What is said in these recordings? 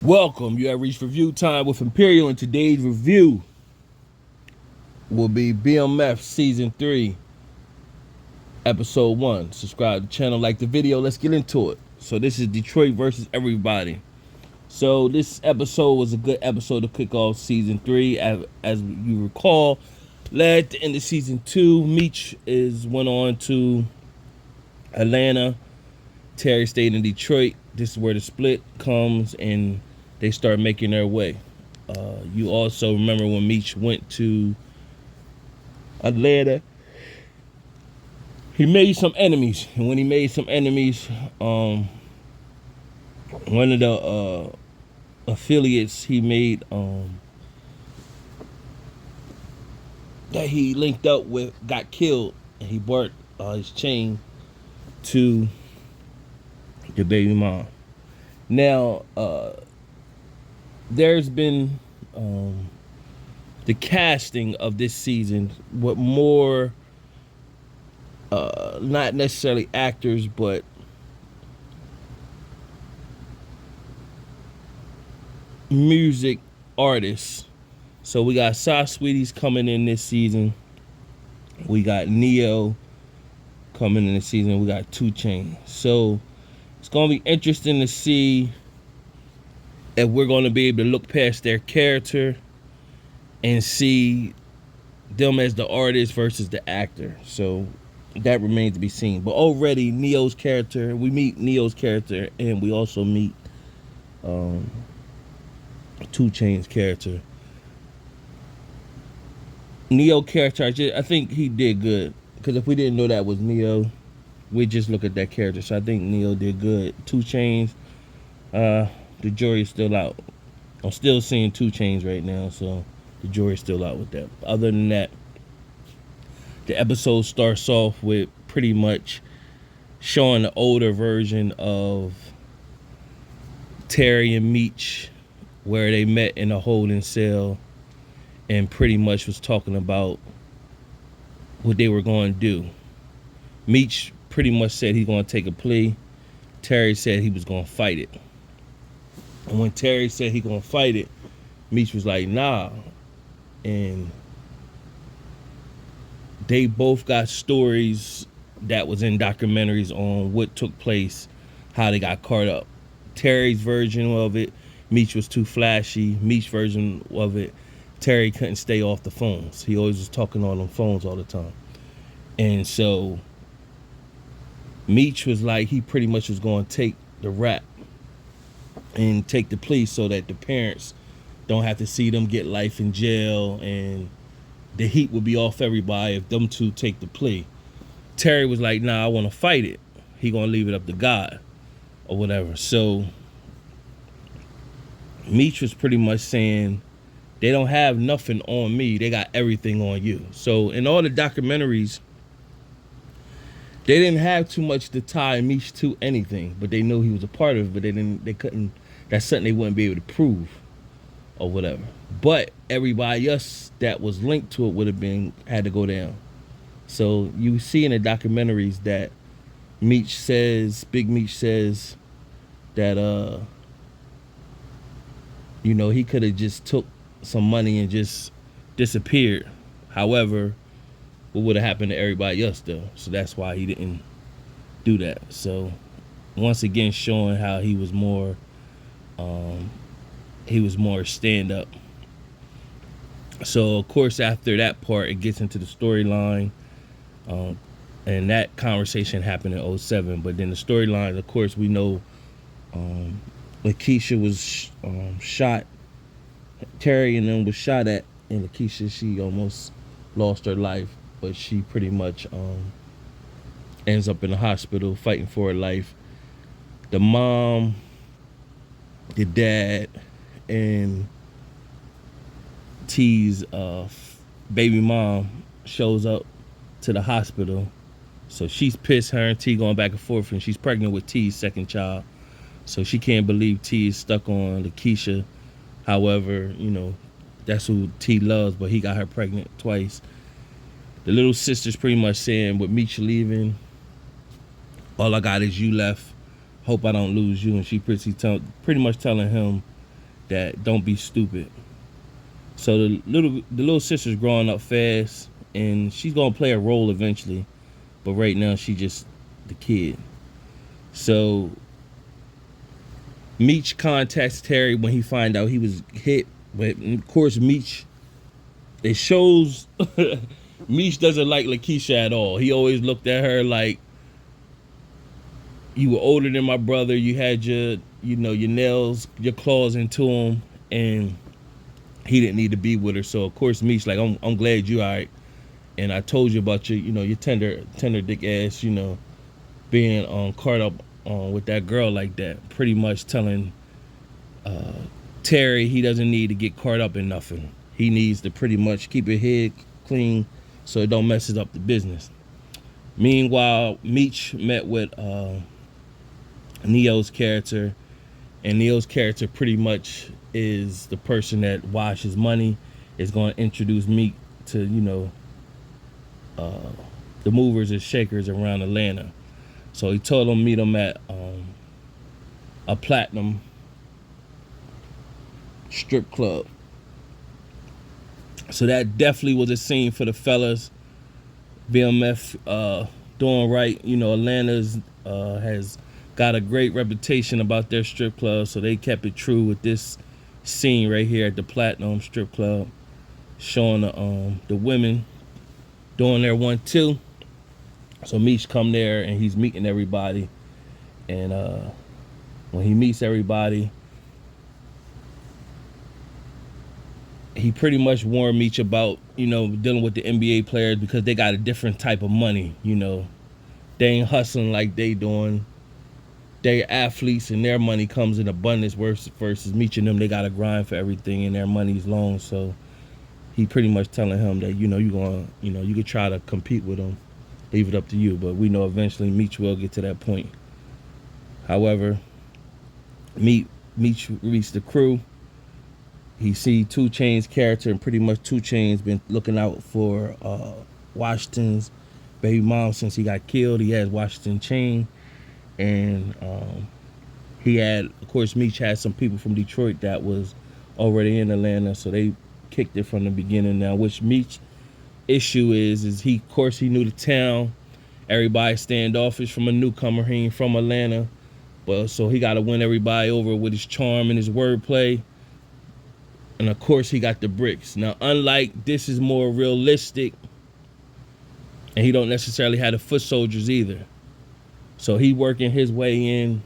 Welcome. You have reached review time with Imperial, and today's review will be BMF Season 3, Episode 1. Subscribe to the channel, like the video. Let's get into it. So this is Detroit versus everybody. So this episode was a good episode to kick off Season 3. As you recall, at the end of Season 2, Meech went on to Atlanta. Terry stayed in Detroit. This is where the split comes, and they start making their way. You also remember when Meech went to Atlanta, he made some enemies. And when he made some enemies, one of the affiliates he made that he linked up with got killed, and he brought his chain to the baby mom. Now, there's been the casting of this season with more not necessarily actors, but music artists. So we got Sauce Sweeties coming in this season. We got Neo coming in this season. We got 2 Chainz. So it's gonna be interesting to see if we're gonna be able to look past their character and see them as the artist versus the actor. So that remains to be seen. But already Neo's character, we meet Neo's character, and we also meet 2 Chainz character. Neo character, I think he did good, because if we didn't know that was Neo, we just look at that character. So I think Neo did good. 2 Chainz, the jury's still out. I'm still seeing 2 Chainz right now, so the jury's still out with that. Other than that, the episode starts off with pretty much showing the older version of Terry and Meech, where they met in a holding cell and pretty much was talking about what they were going to do. Meech pretty much said he's going to take a plea. Terry said he was going to fight it. And when Terry said he going to fight it, Meech was like, nah. And they both got stories that was in documentaries on what took place, how they got caught up. Terry's version of it, Meech was too flashy. Meech's version of it, Terry couldn't stay off the phones. He always was talking on them phones all the time. And so Meech was like, he pretty much was going to take the rap and take the plea so that the parents don't have to see them get life in jail, and the heat would be off everybody if them 2 take the plea. Terry was like, nah, I want to fight it. He gonna leave it up to God or whatever. So Meech was pretty much saying, they don't have nothing on me, they got everything on you. So in all the documentaries, they didn't have too much to tie Meech to anything, but they knew he was a part of it, but they couldn't, that's something they wouldn't be able to prove or whatever. But everybody else that was linked to it would have had to go down. So you see in the documentaries that Big Meech says that he could have just took some money and just disappeared. However, what would have happened to everybody else though? So that's why he didn't do that. So once again, showing how he was more stand up. So of course, after that part, it gets into the storyline, and that conversation happened in 2007. But then the storyline, of course, we know Lakeisha was shot. Terry and them was shot at, and Lakeisha, she almost lost her life, but she pretty much ends up in the hospital fighting for her life. The mom, the dad, and T's baby mom shows up to the hospital. So she's pissed. Her and T going back and forth, and she's pregnant with T's second child. So she can't believe T is stuck on Lakeisha. However, that's who T loves, but he got her pregnant twice. The little sister's pretty much saying, with Meech leaving, all I got is you left. Hope I don't lose you. And she pretty much telling him that don't be stupid. So the little sister's growing up fast, and she's gonna play a role eventually, but right now she just the kid. So Meech contacts Terry when he find out he was hit, but of course Meech, it shows Meech doesn't like Lakeisha at all. He always looked at her like, you were older than my brother. You had your nails, your claws into him, and he didn't need to be with her. So of course Meech like, I'm glad you all right. And I told you about your tender dick ass, being caught up with that girl like that. Pretty much telling Terry he doesn't need to get caught up in nothing. He needs to pretty much keep his head clean so it don't messes up the business. Meanwhile, Meech met with Neo's character, and Neo's character pretty much is the person that washes money, is going to introduce Meech to the movers and shakers around Atlanta. So he told him meet him at a platinum strip club. So that definitely was a scene for the fellas. BMF doing right. Atlanta's has got a great reputation about their strip club, so they kept it true with this scene right here at the Platinum Strip Club, showing the women doing their 1-2. So Meech come there and he's meeting everybody, and when he meets everybody, he pretty much warned Meech about dealing with the NBA players because they got a different type of money. They ain't hustling like they doing. They athletes and their money comes in abundance versus Meech and them. They gotta grind for everything and their money's long. So he pretty much telling him that you could try to compete with them. Leave it up to you, but we know eventually Meech will get to that point. However, Meech reached the crew. He see 2 Chainz's character, and pretty much 2 Chainz been looking out for Washington's baby mom since he got killed. He has Washington chain, and he had, of course, Meech had some people from Detroit that was already in Atlanta, so they kicked it from the beginning. Now, which Meech issue is he, of course, he knew the town. Everybody standoffish from a newcomer. He ain't from Atlanta, but so he got to win everybody over with his charm and his wordplay. And of course, he got the bricks. Now, unlike this is more realistic, and he don't necessarily have the foot soldiers either. So he working his way in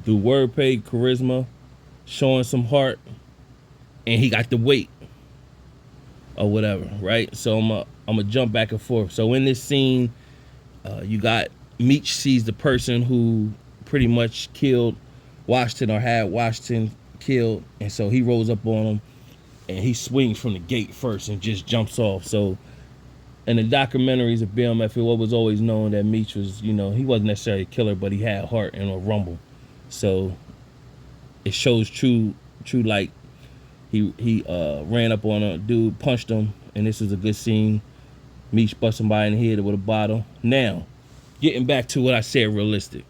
through wordplay, charisma, showing some heart, and he got the weight or whatever, right? So I'm gonna jump back and forth. So in this scene, you got Meech sees the person who pretty much killed Washington or had Washington killed, and so he rolls up on him and he swings from the gate first and just jumps off. So in the documentaries of BMF, it was always known that Meech was, he wasn't necessarily a killer, but he had heart and a rumble. So it shows true like he ran up on a dude, punched him, and this is a good scene. Meech busting by in the head with a bottle. Now, getting back to what I said, realistic.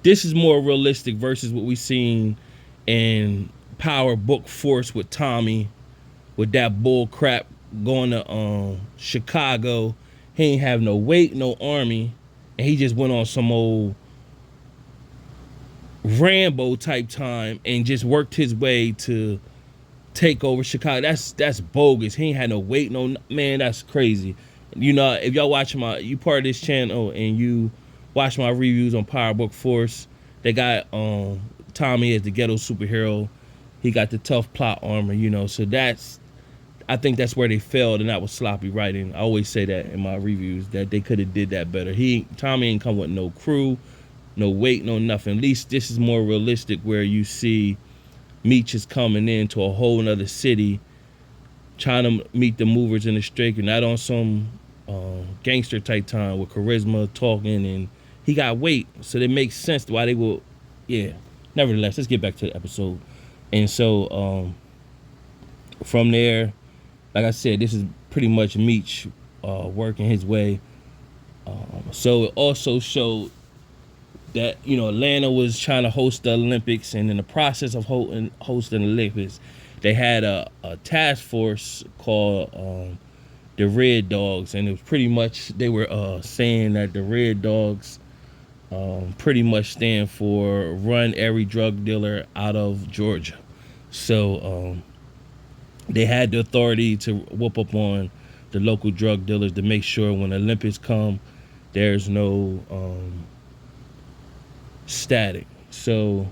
This is more realistic versus what we seen in Power Book Force with Tommy, with that bull crap going to Chicago. He ain't have no weight, no army, and he just went on some old Rambo type time and just worked his way to take over Chicago. That's bogus. He ain't had no weight, no, man, that's crazy. If y'all watch you part of this channel and you watch my reviews on Power Book Force, they got Tommy as the ghetto superhero. He got the tough plot armor, so I think that's where they failed, and that was sloppy writing. I always say that in my reviews, that they could have did that better. Tommy ain't come with no crew, no weight, no nothing. At least this is more realistic, where you see Meech is coming into a whole nother city, trying to meet the movers and the shaker, not on some gangster type time with charisma, talking, and he got weight, so it makes sense why they will. Yeah. Nevertheless, let's get back to the episode. And so from there, like I said, this is pretty much Meech working his way. So it also showed that Atlanta was trying to host the Olympics, and in the process of hosting the Olympics, they had a task force called the Red Dogs, and it was pretty much they were saying that the Red Dogs pretty much stand for run every drug dealer out of Georgia. So they had the authority to whoop up on the local drug dealers to make sure when the Olympics come, there's no static. So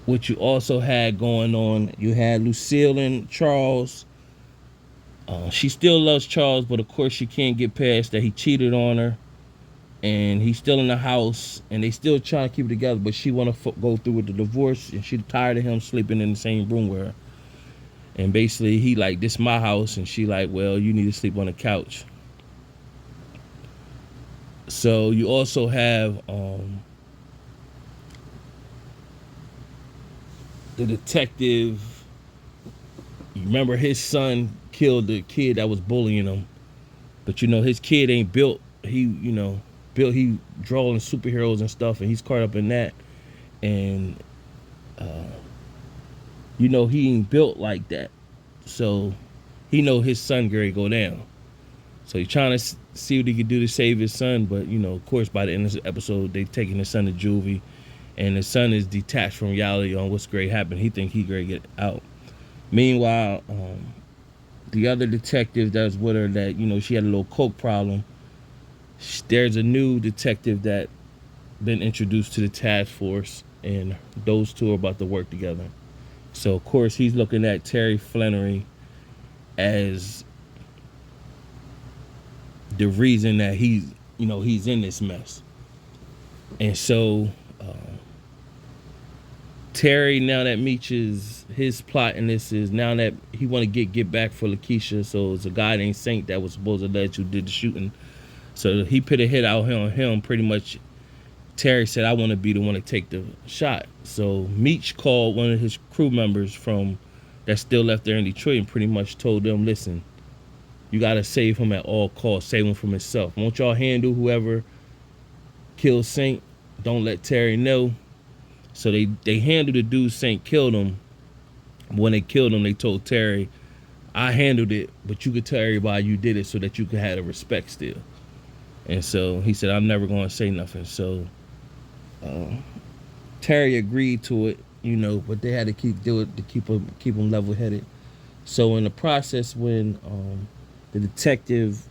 what you also had going on, you had Lucille and Charles. She still loves Charles, but of course she can't get past that he cheated on her, and he's still in the house, and they still trying to keep it together. But she want to go through with the divorce, and she tired of him sleeping in the same room with her. And basically, he like, this my house, and she like, well, you need to sleep on the couch. So you also have the detective. You remember his son killed the kid that was bullying him, but his kid ain't built. He drawing superheroes and stuff, and he's caught up in that. And he ain't built like that, so he know his son Gary go down. So he's trying to see what he can do to save his son, but of course, by the end of this episode, they taking his son to juvie, and his son is detached from reality on what's great happened. He think he great get out. Meanwhile, the other detective that's with her, that she had a little coke problem. There's a new detective that been introduced to the task force, and those two are about to work together. So of course he's looking at Terry Flannery as the reason that he's in this mess. And so Terry, now that Meech is, his plot in this is now that he want to get back for Lakeisha. So it's a guy named Saint that was supposed to let you did the shooting. So he put a hit out on him. Pretty much Terry said, I want to be the one to take the shot. So Meech called one of his crew members from that still left there in Detroit and pretty much told them, listen, you got to save him at all costs. Save him from himself. Won't y'all handle whoever kills Saint? Don't let Terry know. So they handled the dude Saint killed him. When they killed him, they told Terry, I handled it, but you could tell everybody you did it so that you could have the respect still. And so he said, I'm never going to say nothing. So Terry agreed to it, but they had to do it to keep him level headed. So in the process, when the detective,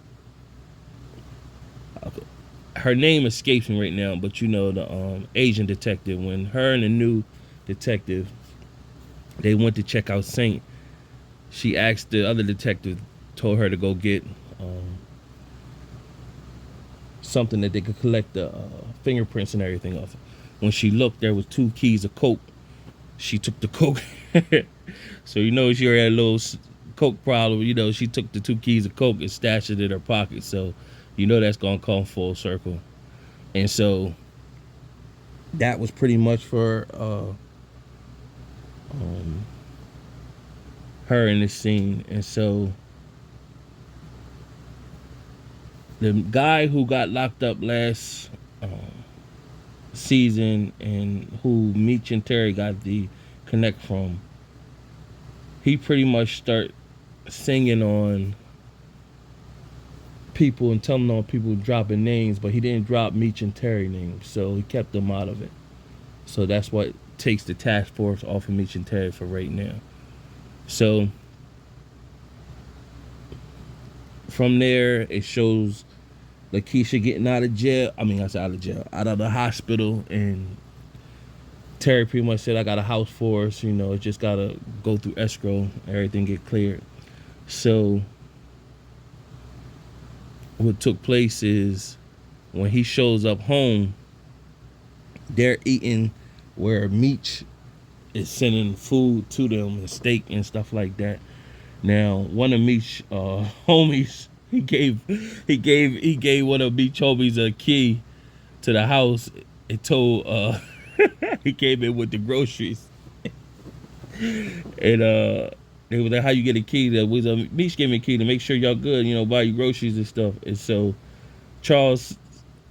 her name escapes me right now, but the Asian detective, when her and the new detective, they went to check out Saint, she asked the other detective, told her to go get something that they could collect the fingerprints and everything off. When she looked, there was 2 keys of coke. She took the coke. So she already had a little coke problem. She took the 2 keys of coke and stashed it in her pocket. So that's gonna come full circle. And so that was pretty much for her in this scene. And so the guy who got locked up last season and who Meech and Terry got the connect from, he pretty much start singing on people and telling on people dropping names, but he didn't drop Meech and Terry names, so he kept them out of it. So that's what takes the task force off of Meech and Terry for right now. So from there, it shows Lakeisha getting out of jail. Out of the hospital, and Terry pretty much said, I got a house for us, it just gotta go through escrow, everything get cleared. So what took place is when he shows up home, they're eating where Meech is sending food to them and steak and stuff like that. Now, one of Meech homies, he gave one of Meech homies a key to the house. It told he came in with the groceries, and they was like, "How you get a key?" That was Meech gave me a key to make sure y'all good, buy you groceries and stuff. And so Charles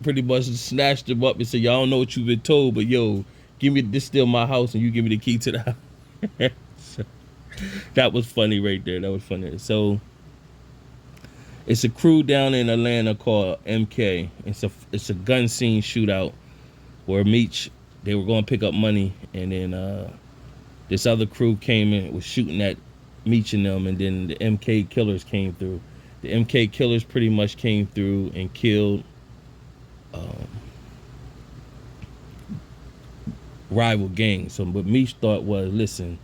pretty much snatched him up and said, "Y'all don't know what you've been told, but yo, give me this, still my house, and you give me the key to the house." So, that was funny right there. That was funny. So it's a crew down in Atlanta called MK. It's a gun scene shootout where Meech, they were going to pick up money, and then this other crew came in, was shooting at Meech and them, and then the MK killers came through. The MK killers pretty much came through and killed rival gangs. So what Meech thought was, listen,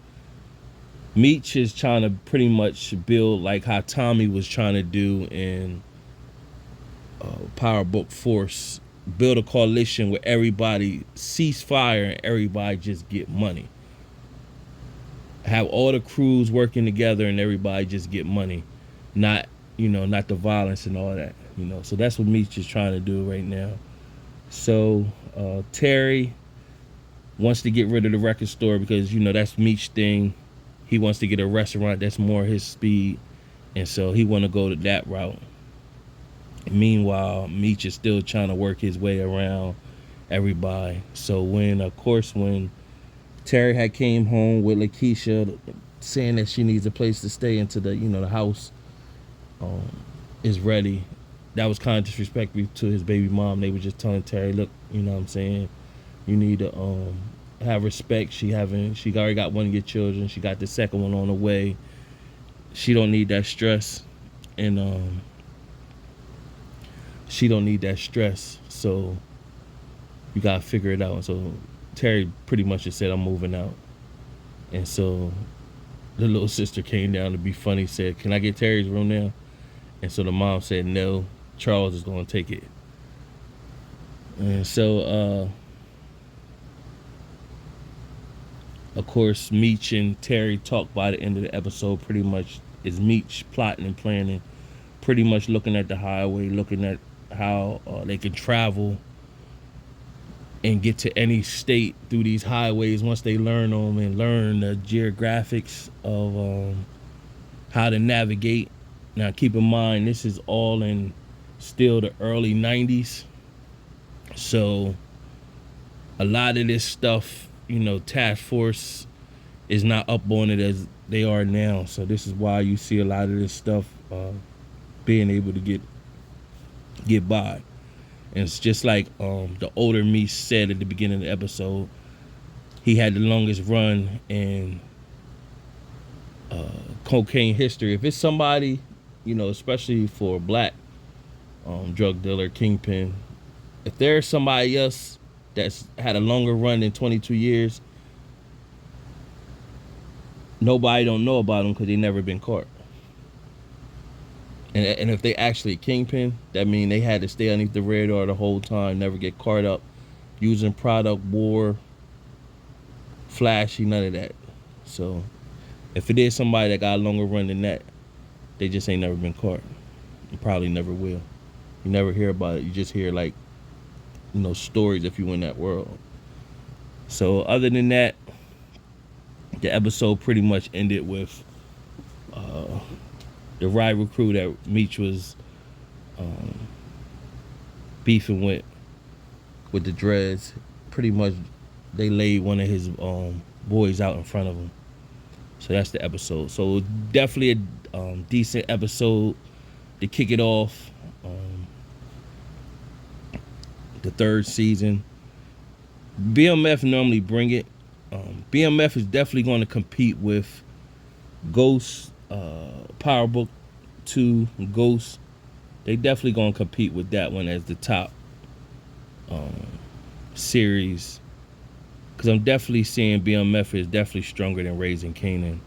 Meech is trying to pretty much build like how Tommy was trying to do in Power Book Force, build a coalition where everybody cease fire and everybody just get money. Have all the crews working together and everybody just get money, not the violence and all that, So that's what Meech is trying to do right now. So Terry wants to get rid of the record store because that's Meech's thing. He wants to get a restaurant that's more his speed, and so he want to go to that route. And meanwhile, Meech is still trying to work his way around everybody. So when Terry had came home with Lakeisha saying that she needs a place to stay until the house is ready, that was kind of disrespectful to his baby mom. They were just telling Terry, look, what I'm saying, you need to have respect. She already got one of your children. She got the second one on the way. She don't need that stress, and she don't need that stress. So you gotta figure it out. And so Terry pretty much just said, I'm moving out. And so the little sister came down to be funny, said, can I get Terry's room now? And so the mom said, no, Charles is going to take it. And so, of course, Meech and Terry talk by the end of the episode. Pretty much is Meech plotting and planning, pretty much looking at the highway, looking at how they can travel and get to any state through these highways once they learn them and learn the geographics of how to navigate. Now, keep in mind, this is all in still the early 90s. So a lot of this stuff, Task Force is not up on it as they are now. So this is why you see a lot of this stuff being able to get by. And it's just like the older Meech said at the beginning of the episode, he had the longest run in cocaine history. If it's somebody, especially for a black drug dealer, kingpin, if there's somebody else that's had a longer run than 22 years, nobody don't know about them because they never been caught. And if they actually kingpin, that means they had to stay underneath the radar the whole time, never get caught up, using product, war, flashy, none of that. So if it is somebody that got a longer run than that, they just ain't never been caught. You probably never will. You never hear about it. You just hear stories if you in that world. So other than that, the episode pretty much ended with the rival crew that Meech was beefing with the dreads. Pretty much they laid one of his boys out in front of him. So that's the episode. So definitely a decent episode to kick it off the third season. BMF normally bring it. BMF is definitely going to compete with Ghost, Power Book 2, Ghost. They definitely going to compete with that one as the top series. Because I'm definitely seeing BMF is definitely stronger than Raising Kanan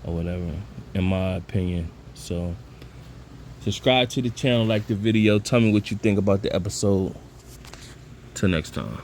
or whatever, in my opinion. So subscribe to the channel, like the video, tell me what you think about the episode. Till next time.